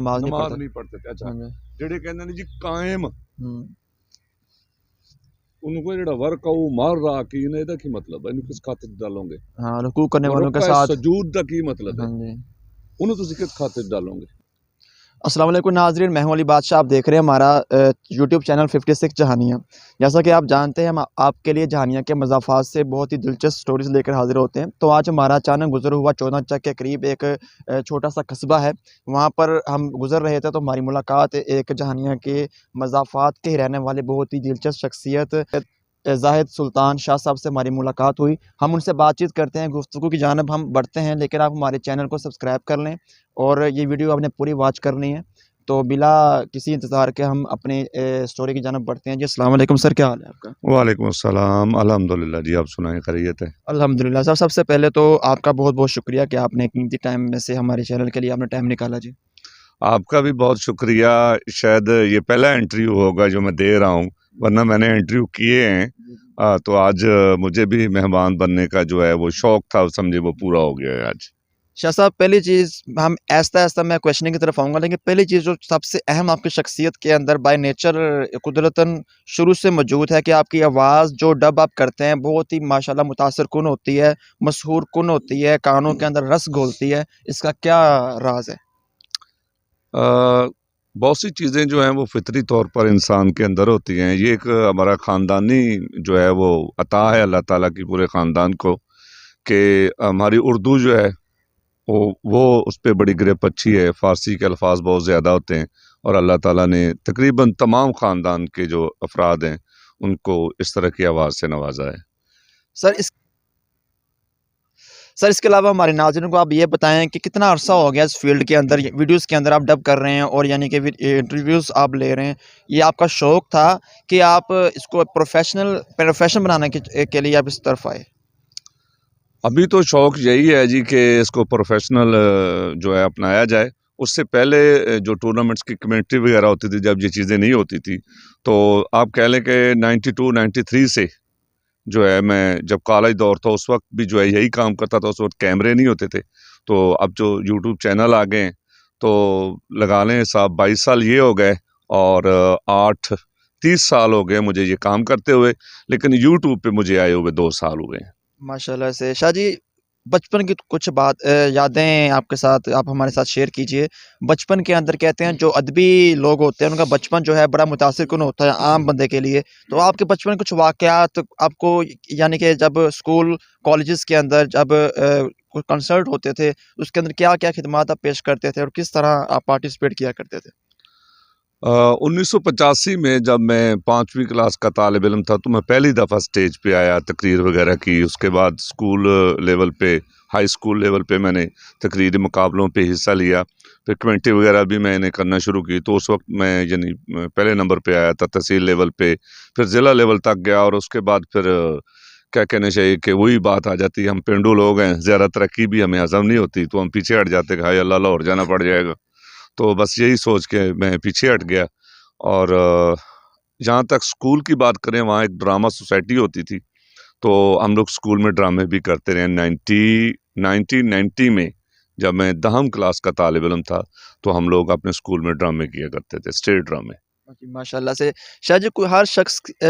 نماز نہیں نماز پڑھتا. نہیں پڑھتے تھے. اچھا ہاں جی. ਜਿਹੜੇ ਕਹਿੰਦੇ ਨੇ ਜੀ ਕਾਇਮ ہوں. ਉਹਨੂੰ ਕੋਈ ਜਿਹੜਾ ਵਰਕ ਆਉ ਮਾਰ ਰਾਕੀਨ ਇਹਦਾ ਕੀ ਮਤਲਬ ਹੈ? ਇਹਨੂੰ ਕਿਸ ਖਾਤੇ 'ਚ ਡਾਲੋਗੇ? ہاں رکوع کرنے والوں کے ਰੁਕਾ ساتھ. ਸਜੂਦ ਦਾ ਕੀ ਮਤਲਬ ਹੈ? ہاں جی. ਉਹਨੂੰ ਤੁਸੀਂ ਕਿਸ ਖਾਤੇ 'ਚ ਡਾਲੋਗੇ؟ السلام علیکم ناظرین، میں ہوں علی بادشاہ. آپ دیکھ رہے ہیں ہمارا یوٹیوب چینل 56 جہانیہ. جیسا کہ آپ جانتے ہیں ہم آپ کے لیے جہانیہ کے مضافات سے بہت ہی دلچسپ سٹوریز لے کر حاضر ہوتے ہیں. تو آج ہمارا اچانک گزر ہوا چودھا چک کے قریب ایک چھوٹا سا قصبہ ہے. وہاں پر ہم گزر رہے تھے تو ہماری ملاقات ایک جہانیہ کے مضافات کے رہنے والے بہت ہی دلچسپ شخصیت زاہد سلطان شاہ صاحب سے ہماری ملاقات ہوئی. ہم ان سے بات چیت کرتے ہیں، گفتگو کی جانب ہم بڑھتے ہیں، لیکن آپ ہمارے چینل کو سبسکرائب کر لیں اور یہ ویڈیو آپ نے پوری واچ کرنی ہے. تو بلا کسی انتظار کے ہم اپنی سٹوری کی جانب بڑھتے ہیں. جی السلام علیکم سر، کیا حال ہے آپ کا؟ وعلیکم السلام، الحمدللہ. جی آپ سنائیں، خیریت ہے؟ الحمدللہ. سر سب سے پہلے تو آپ کا بہت بہت شکریہ کہ آپ نے قیمتی ٹائم میں سے ہمارے چینل کے لیے آپ نے ٹائم نکالا. جی آپ کا بھی بہت شکریہ. شاید یہ پہلا انٹرویو ہوگا جو میں دے رہا ہوں، ورنہ میں نے انٹرویو کیے ہیں. تو آج مجھے بھی مہمان بننے کا جو ہے وہ شوق تھا، سمجھے وہ پورا ہو گیا ہے آج. شاہ صاحب، پہلی چیز ہم ایسا ایسا میں کویشچننگ کی طرف آؤں گا، لیکن پہلی چیز جو سب سے اہم آپ کی شخصیت کے اندر بائی نیچر قدرتاً شروع سے موجود ہے کہ آپ کی آواز جو ڈب آپ کرتے ہیں بہت ہی ماشاءاللہ متاثر کن ہوتی ہے، مسحور کن ہوتی ہے، کانوں کے اندر رس گھولتی ہے. اس کا کیا راز ہے؟ بہت سی چیزیں جو ہیں وہ فطری طور پر انسان کے اندر ہوتی ہیں. یہ ایک ہمارا خاندانی جو ہے وہ عطا ہے اللہ تعالیٰ کی پورے خاندان کو، کہ ہماری اردو جو ہے وہ اس پہ بڑی گرپ اچھی ہے. فارسی کے الفاظ بہت زیادہ ہوتے ہیں، اور اللہ تعالیٰ نے تقریباً تمام خاندان کے جو افراد ہیں ان کو اس طرح کی آواز سے نوازا ہے. سر اس کے علاوہ ہمارے ناظرین کو آپ یہ بتائیں کہ کتنا عرصہ ہو گیا اس فیلڈ کے اندر، ویڈیوز کے اندر آپ ڈب کر رہے ہیں اور یعنی کہ انٹرویوز آپ لے رہے ہیں. یہ آپ کا شوق تھا کہ آپ اس کو پروفیشن بنانے کے لیے آپ اس طرف آئے؟ ابھی تو شوق یہی ہے جی کہ اس کو پروفیشنل جو ہے اپنایا جائے. اس سے پہلے جو ٹورنامنٹس کی کمیونٹی وغیرہ ہوتی تھی، جب یہ چیزیں نہیں ہوتی تھی، تو آپ کہہ لیں کہ 92 93 سے جو ہے میں جب کالج دور تھا اس وقت بھی جو ہے یہی کام کرتا تھا. اس وقت کیمرے نہیں ہوتے تھے. تو اب جو یوٹیوب چینل آ گئے ہیں تو لگا لیں صاحب 22 سال یہ ہو گئے، اور 30 سال ہو گئے مجھے یہ کام کرتے ہوئے، لیکن یوٹیوب پہ مجھے آئے ہوئے 2 سال ہوئے ہیں. ماشاءاللہ سے. شاہ جی، بچپن کی کچھ یادیں آپ کے ساتھ آپ ہمارے ساتھ شیئر کیجئے. بچپن کے اندر کہتے ہیں جو ادبی لوگ ہوتے ہیں ان کا بچپن جو ہے بڑا متاثر کن ہوتا ہے عام بندے کے لیے. تو آپ کے بچپن کچھ واقعات آپ کو، یعنی کہ جب اسکول کالجز کے اندر جب کنسرٹ ہوتے تھے اس کے اندر کیا کیا خدمات آپ پیش کرتے تھے اور کس طرح آپ پارٹیسپیٹ کیا کرتے تھے؟ 1985 میں جب میں 5ویں کلاس کا طالب علم تھا تو میں پہلی دفعہ سٹیج پہ آیا، تقریر وغیرہ کی. اس کے بعد اسکول لیول پہ، ہائی اسکول لیول پہ میں نے تقریری مقابلوں پہ حصہ لیا. پھر کمیونٹی وغیرہ بھی میں نے کرنا شروع کی. تو اس وقت میں یعنی پہلے نمبر پہ آیا تھا تحصیل لیول پہ، پھر ضلع لیول تک گیا. اور اس کے بعد پھر کیا کہنا چاہیے کہ وہی بات آ جاتی ہے، ہم پینڈو لوگ ہیں، زیادہ ترقی بھی ہمیں ہضم نہیں ہوتی تو ہم پیچھے ہٹ جاتے کہ ہائے اللہ لاہور جانا پڑ جائے گا. تو بس یہی سوچ کے میں پیچھے ہٹ گیا. اور جہاں تک اسکول کی بات کریں، وہاں ایک ڈرامہ سوسائٹی ہوتی تھی، تو ہم لوگ اسکول میں ڈرامے بھی کرتے رہے. 1990 میں جب میں 10ویں کلاس کا طالب علم تھا تو ہم لوگ اپنے اسکول میں ڈرامے کیا کرتے تھے، اسٹیج ڈرامے. ماشاء اللہ سے. شاہ جی، کوئی ہر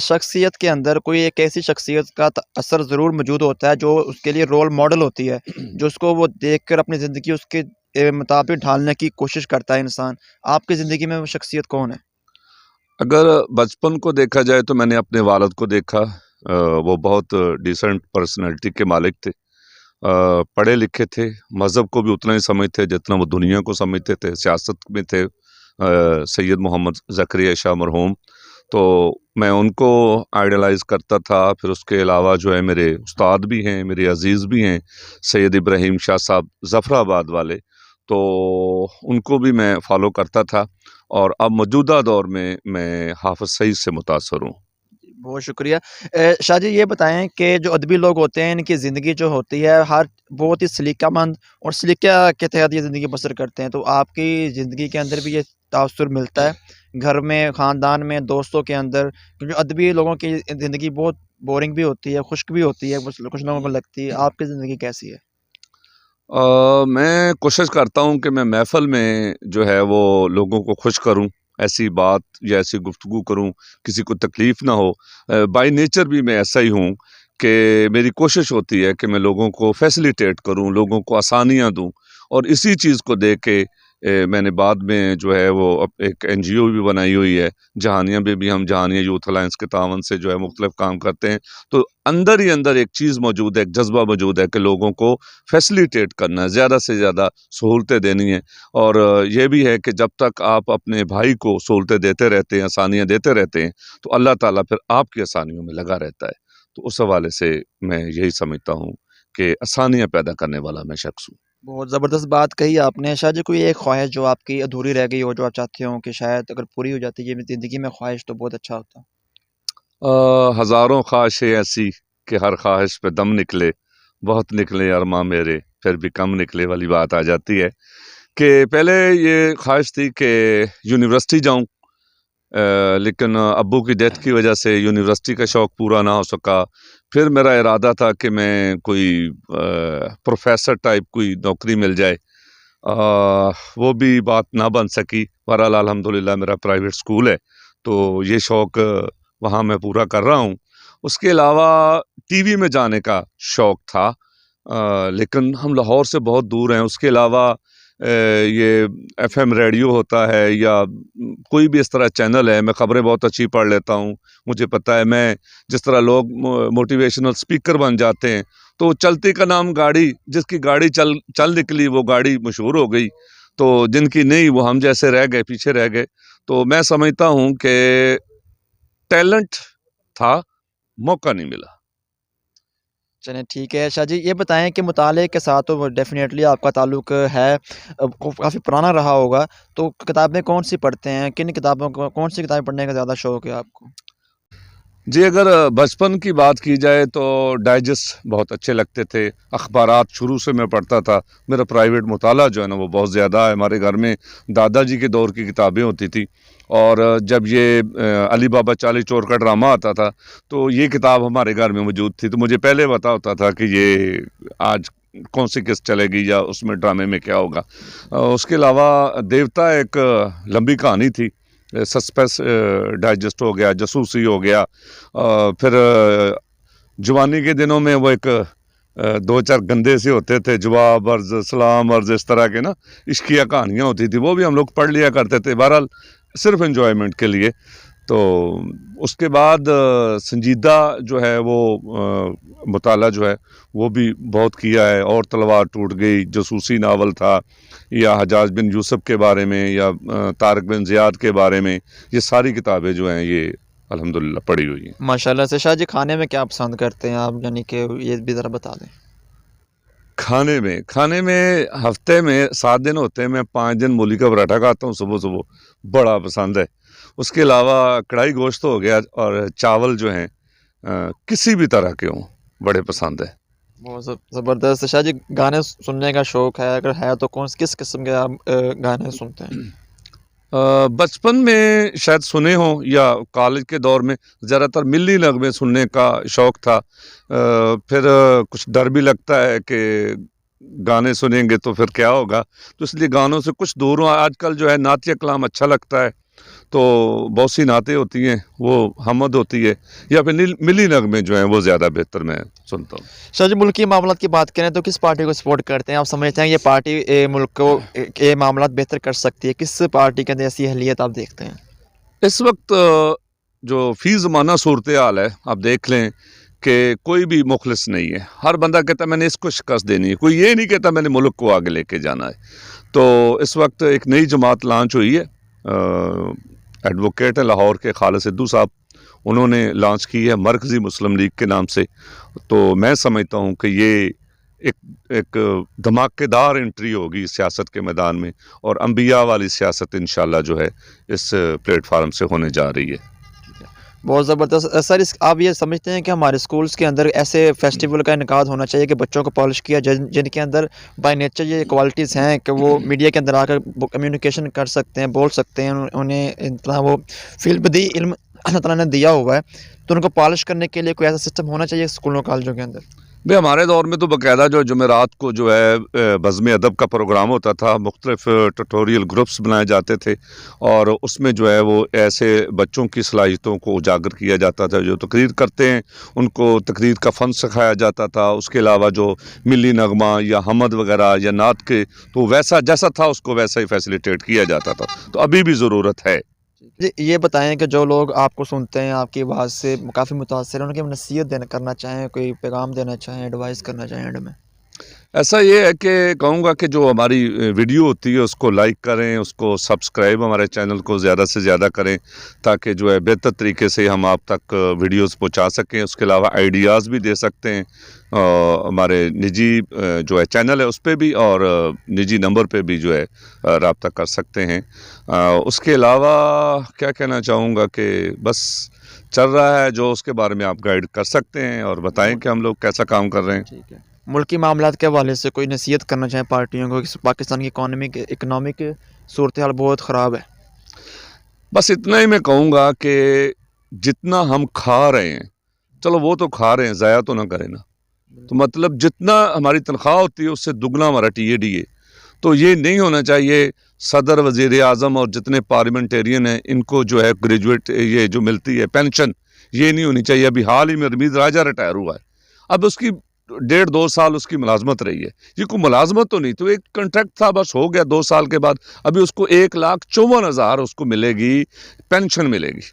شخصیت کے اندر کوئی ایک ایسی شخصیت کا اثر ضرور موجود ہوتا ہے جو اس کے لیے رول ماڈل ہوتی ہے، جو اس کو وہ دیکھ کر اپنی زندگی اس کے مطابق ڈھالنے کی کوشش کرتا ہے انسان. آپ کی زندگی میں وہ شخصیت کون ہے؟ اگر بچپن کو دیکھا جائے تو میں نے اپنے والد کو دیکھا. وہ بہت ڈیسنٹ پرسنالٹی کے مالک تھے، پڑھے لکھے تھے، مذہب کو بھی اتنا ہی سمجھتے جتنا وہ دنیا کو سمجھتے تھے. سیاست میں تھے سید محمد زکریا شاہ مرحوم، تو میں ان کو آئیڈلائز کرتا تھا. پھر اس کے علاوہ جو ہے میرے استاد بھی ہیں، میرے عزیز بھی ہیں، سید ابراہیم شاہ صاحب ظفر آباد والے، تو ان کو بھی میں فالو کرتا تھا. اور اب موجودہ دور میں حافظ سعید سے متاثر ہوں. بہت شکریہ. شاہ جی یہ بتائیں کہ جو ادبی لوگ ہوتے ہیں ان کی زندگی جو ہوتی ہے ہر بہت ہی سلیقہ مند اور سلیقہ کے تحت یہ زندگی بسر کرتے ہیں. تو آپ کی زندگی کے اندر بھی یہ تاثر ملتا ہے گھر میں، خاندان میں، دوستوں کے اندر؟ کیونکہ ادبی لوگوں کی زندگی بہت بورنگ بھی ہوتی ہے، خشک بھی ہوتی ہے، کچھ لوگوں کو لگتی ہے. آپ کی زندگی کیسی ہے؟ मैं कोशिश करता हूँ कि मैं महफ़िल में जो है वो लोगों को खुश करूँ, ऐसी बात या ऐसी गुफ्तगू करूँ, किसी को तकलीफ़ ना हो। बाय नेचर भी मैं ऐसा ही हूँ कि मेरी कोशिश होती है कि मैं लोगों को फैसिलिटेट करूँ, लोगों को आसानियाँ दूँ, और इसी चीज़ को देख के मैंने बाद में जो है वो एक एनजीओ भी बनाई हुई है। जहानिया में भी हम जहानिया यूथ अलायंस के तावन से जो है मुख्तलिफ काम करते हैं। तो अंदर ही अंदर एक चीज़ मौजूद है, एक जज्बा मौजूद है कि लोगों को फैसिलिटेट करना है, ज़्यादा से ज़्यादा सहूलतें देनी है। और ये भी है कि जब तक आप अपने भाई को सहूलतें देते रहते हैं, आसानियाँ देते रहते हैं, तो अल्लाह ताला फिर आपकी आसानियों में लगा रहता है। तो उस हवाले से मैं यही समझता हूँ कि आसानियाँ पैदा करने वाला मैं शख्स हूँ। बहुत ज़बरदस्त बात कही आपने। शायद जी कोई एक ख्वाहिश जो आपकी अधूरी रह गई हो, जो आप चाहते हो कि शायद अगर पूरी हो जाती ये मेरी ज़िंदगी में ख्वाहिश तो बहुत अच्छा होता? हज़ारों ख्वाहिशें ऐसी कि हर ख्वाहिश पे दम निकले, बहुत निकले अरमां मेरे, फिर भी कम निकले वाली बात आ जाती है। कि पहले ये ख्वाहिश थी कि यूनिवर्सिटी जाऊँ, लेकिन अब्बू की डेथ की वजह से यूनिवर्सिटी का शौक़ पूरा ना हो सका। फिर मेरा इरादा था कि मैं कोई प्रोफ़ेसर टाइप कोई नौकरी मिल जाए। वो भी बात ना बन सकी। बहरहाल अल्हम्दुलिल्लाह मेरा प्राइवेट स्कूल है, तो ये शौक़ वहाँ मैं पूरा कर रहा हूँ। उसके अलावा टीवी में जाने का शौक़ था, लेकिन हम लाहौर से बहुत दूर हैं। उसके अलावा ये एफएम रेडियो होता है या कोई भी इस तरह चैनल है, मैं ख़बरें बहुत अच्छी पढ़ लेता हूँ। मुझे पता है, मैं जिस तरह लोग मोटिवेशनल स्पीकर बन जाते हैं, तो चलती का नाम गाड़ी, जिसकी गाड़ी चल निकली वो गाड़ी मशहूर हो गई, तो जिनकी नहीं वो हम जैसे रह गए, पीछे रह गए। तो मैं समझता हूँ कि टैलेंट था, मौका नहीं मिला। चलें ठीक है। शाह जी ये बताएँ कि मुताले के साथ तो डेफ़िनेटली आपका ताल्लुक है, काफ़ी पुराना रहा होगा, तो किताबें कौन-सी पढ़ते हैं? किन किताबों को कौन-सी किताबें पढ़ने का ज़्यादा शौक है आपको? जी, अगर बचपन की बात की जाए तो डाइजेस्ट बहुत अच्छे लगते थे। अख़बारात शुरू से मैं पढ़ता था। मेरा प्राइवेट मुताला जो है ना वो बहुत ज़्यादा है। हमारे घर में दादाजी के दौर की किताबें होती थी, और जब ये अली बाबा चालीस चोर का ड्रामा आता था, तो ये किताब हमारे घर में मौजूद थी। तो मुझे पहले पता होता था कि ये आज कौन-सी किस्त चलेगी या उसमें ड्रामे में क्या होगा। उसके अलावा देवता एक लंबी कहानी थी। सस्पेंस डाइजेस्ट हो गया, जासूसी हो गया। फिर जवानी के दिनों में वो एक 2-4 गंदे से होते थे, जवाब अर्ज़, सलाम अर्ज़, इस तरह के ना इश्किया कहानियाँ होती थी, वो भी हम लोग पढ़ लिया करते थे। बहरहाल सिर्फ़ एन्जॉयमेंट के लिए। तो उसके बाद संजीदा जो है वो मुताला जो है वो भी बहुत किया है। और तलवार टूट गई जासूसी नावल था, या हजाज बिन यूसुफ के बारे में, या तारिक बिन ज़ियाद के बारे में। ये सारी किताबें जो हैं ये अल्हम्दुलिल्लाह पढ़ी हुई हैं। माशाल्लाह से। शाह जी खाने में क्या पसंद करते हैं आप? यानी कि ये भी ज़रा बता दें। खाने में हफ्ते में 7 दिन होते हैं, मैं 5 दिन मूली का पराठा खाता हूँ सुबह-सुबह, बड़ा पसंद है। उसके अलावा कढ़ाई गोश्त हो गया, और चावल जो हैं किसी भी तरह के हों, बड़े पसंद है। बहुत ज़बरदस्त। शाह जी गाने सुनने का शौक है? अगर है तो किस किस्म के आप गाने सुनते हैं? बचपन में शायद सुने हों, या कॉलेज के दौर में ज़्यादातर मिल्ली नग़्मे सुनने का शौक़ था। फिर कुछ डर भी लगता है कि गाने सुनेंगे तो फिर क्या होगा, तो इसलिए गानों से कुछ दूर हूँ। आजकल जो है नातिया कलाम अच्छा लगता है, तो बहुत सी नातें होती हैं, वो हमद होती है, या फिर मिली नग़्मे जो हैं वो ज़्यादा बेहतर मैं सुनता हूँ। शाह जी मुल्की मामलात की बात करें तो किस पार्टी को सपोर्ट करते हैं? आप समझते हैं ये पार्टी मुल्क को के मामलात बेहतर कर सकती है? किस पार्टी के अंदर ऐसी अहलियत आप देखते हैं? इस वक्त जो फ़ी ज़माना सूरत हाल है, आप देख लें कि कोई भी मुखलिस नहीं है। हर बंदा कहता है मैंने इसको शिकस्त देनी है, कोई ये नहीं कहता मैंने मुल्क को आगे लेके जाना है। तो इस वक्त एक नई जमात लॉन्च हुई है, एडवोकेट है लाहौर के खालिद सिद्धू साहब, उन्होंने लॉन्च की है मरकज़ी मुस्लिम लीग के नाम से। तो मैं समझता हूँ कि ये एक धमाकेदार एंट्री होगी सियासत के मैदान में, और अंबिया वाली सियासत इंशाअल्लाह जो है इस प्लेटफार्म से होने जा रही है। बहुत ज़बरदस्त। सर आप ये समझते हैं कि हमारे स्कूल्स के अंदर ऐसे फेस्टिवल का इनकाद होना चाहिए कि बच्चों को पॉलिश किया जिनके अंदर बाय नेचर ये क्वालिटीज़ हैं कि वो मीडिया के अंदर आकर कम्युनिकेशन कर सकते हैं, बोल सकते हैं, उन्हें इतना वो फ़िल्म इल्म अल्लाह ताला ने दिया हुआ है, तो उनको पॉलिश करने के लिए कोई ऐसा सिस्टम होना चाहिए स्कूलों कॉलेजों के अंदर? भाई हमारे दौर में तो बाकायदा जो जुमेरात को जो है बज़्म अदब का प्रोग्राम होता था, मुख्तलिफ ट्यूटोरियल ग्रुप्स बनाए जाते थे और उसमें जो है वो ऐसे बच्चों की सलाहियतों को उजागर किया जाता था जो तकरीर करते हैं, उनको तकरीर का फ़न सिखाया जाता था। उसके अलावा जो मिली नगमा या हमद वगैरह या नात के, तो वैसा जैसा था उसको वैसा ही फैसिलिटेट किया जाता था। तो अभी भी ज़रूरत है। जी, ये बताएं कि जो लोग आपको सुनते हैं, आपकी आवाज़ से काफ़ी मुतासिर हैं, उनकी नसीहत देना करना चाहें, कोई पैगाम देना चाहें, एडवाइस करना चाहें एंड में? ऐसा ये है कि कहूँगा कि जो हमारी वीडियो होती है उसको लाइक करें, उसको सब्सक्राइब हमारे चैनल को ज़्यादा से ज़्यादा करें, ताकि जो है बेहतर तरीके से हम आप तक वीडियोस पहुंचा सकें। उसके अलावा आइडियाज़ भी दे सकते हैं हमारे निजी जो है चैनल है उस पे भी, और निजी नंबर पे भी जो है रब्ता कर सकते हैं। उसके अलावा क्या कहना चाहूँगा कि बस चल रहा है जो, उसके बारे में आप गाइड कर सकते हैं और बताएं कि हम लोग कैसा काम कर रहे हैं। ठीक है। मुल्की मामलात के हवाले से कोई नसीहत करना चाहें पार्टियों को कि पाकिस्तान की इकनॉमिक सूरत हाल बहुत ख़राब है? बस इतना ही मैं कहूँगा कि जितना हम खा रहे हैं, चलो वो तो खा रहे हैं, ज़ाया तो ना करें ना। तो मतलब जितना हमारी तनख्वाह होती है उससे दुगना हमारा टीएडी है। तो ये नहीं होना चाहिए। सदर, वज़ीर आज़म और जितने पार्लियामेंटेरियन हैं, इनको जो है ग्रेजुएट ये जो मिलती है पेंशन, ये नहीं होनी चाहिए। अभी हाल ही में रमीज़ राजा रिटायर हुआ है, अब उसकी 1.5-2 साल उसकी मुलाजमत रही है। ये कोई मुलाजमत तो नहीं, तो एक कॉन्ट्रैक्ट था, बस हो गया 2 साल के बाद अभी उसको 1,54,000 उसको मिलेगी, पेंशन मिलेगी।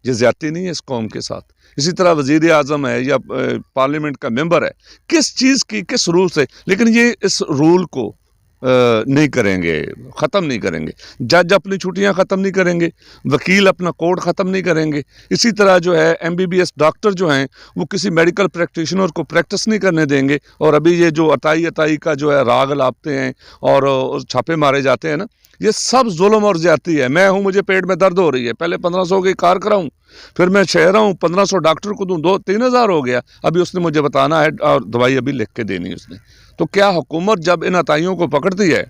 ये ज़्यादती नहीं है इस कौम के साथ? इसी तरह वज़ीर आज़म है या पार्लियामेंट का मेंबर है, किस चीज़ की किस रूल से, लेकिन ये इस रूल को नहीं करेंगे, ख़त्म नहीं करेंगे। जज अपनी छुट्टियां ख़त्म नहीं करेंगे, वकील अपना कोड ख़त्म नहीं करेंगे। इसी तरह जो है MBBS डॉक्टर जो हैं वो किसी मेडिकल प्रैक्टिशनर को प्रैक्टिस नहीं करने देंगे। और अभी ये जो अताई का जो है राग लापते हैं और छापे मारे जाते हैं ना, ये सब जुल्म और ज़्यादती है। मैं हूँ, मुझे पेट में दर्द हो रही है, पहले 1500 की कार कराऊँ, फिर मैं शहर हूँ 1500 डॉक्टर को दूँ, 2-3 हज़ार हो गया, अभी उसने मुझे बताना है और दवाई अभी लिख के देनी उसने। तो क्या हुकूमत जब इन अताइयों को पकड़ती है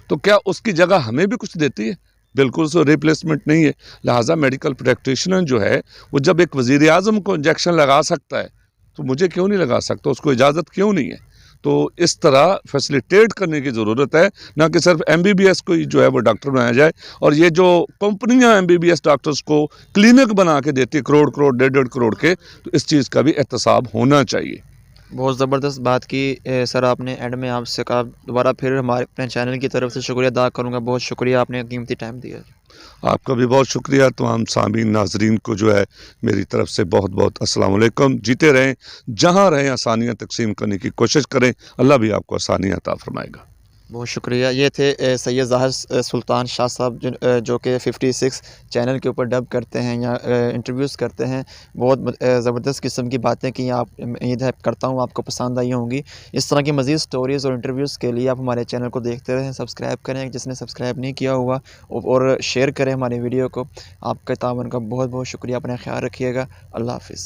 तो क्या उसकी जगह हमें भी कुछ देती है? बिल्कुल सो रिप्लेसमेंट नहीं है। लिहाजा मेडिकल प्रैक्टिशनर जो है वो जब एक वज़ीर आज़म को इंजेक्शन लगा सकता है तो मुझे क्यों नहीं लगा सकता, उसको इजाज़त क्यों नहीं है? तो इस तरह फैसिलिटेट करने की ज़रूरत है, ना कि सिर्फ MBBS को ही जो है वो डॉक्टर बनाया जाए। और ये जो कंपनियां MBBS डॉक्टर्स को क्लिनिक बना के देती है करोड़ 1.5 करोड़ के, तो इस चीज़ का भी एहतसाब होना चाहिए। बहुत ज़बरदस्त बात की सर आपने एंड में। आपसे कहा दोबारा फिर हमारे अपने चैनल की तरफ से शुक्रिया अदा करूँगा। बहुत शुक्रिया, आपने कीमती टाइम दिया। आपका भी बहुत शुक्रिया। तमाम सामीन नाजरीन को जो है मेरी तरफ से बहुत बहुत अस्सलाम वालेकुम। जीते रहें, जहाँ रहें आसानियाँ तकसीम करने की कोशिश करें, अल्लाह भी आपको आसानियाँ अता फरमाएगा। बहुत शुक्रिया। ये थे सैयद ज़ाहिर सुल्तान शाह साहब जो कि 56 चैनल के ऊपर डब करते हैं या इंटरव्यूज़ करते हैं। बहुत ज़बरदस्त किस्म की बातें की। आप उम्मीद है करता हूँ आपको पसंद आई होंगी। इस तरह की मज़ीद स्टोरीज़ और इंटरव्यूज़ के लिए आप हमारे चैनल को देखते रहें, सब्सक्राइब करें जिसने सब्सक्राइब नहीं किया हुआ, और शेयर करें हमारी वीडियो को। आपके तावन का बहुत बहुत शुक्रिया। अपना ख्याल रखिएगा। अल्लाह हाफ़िज़।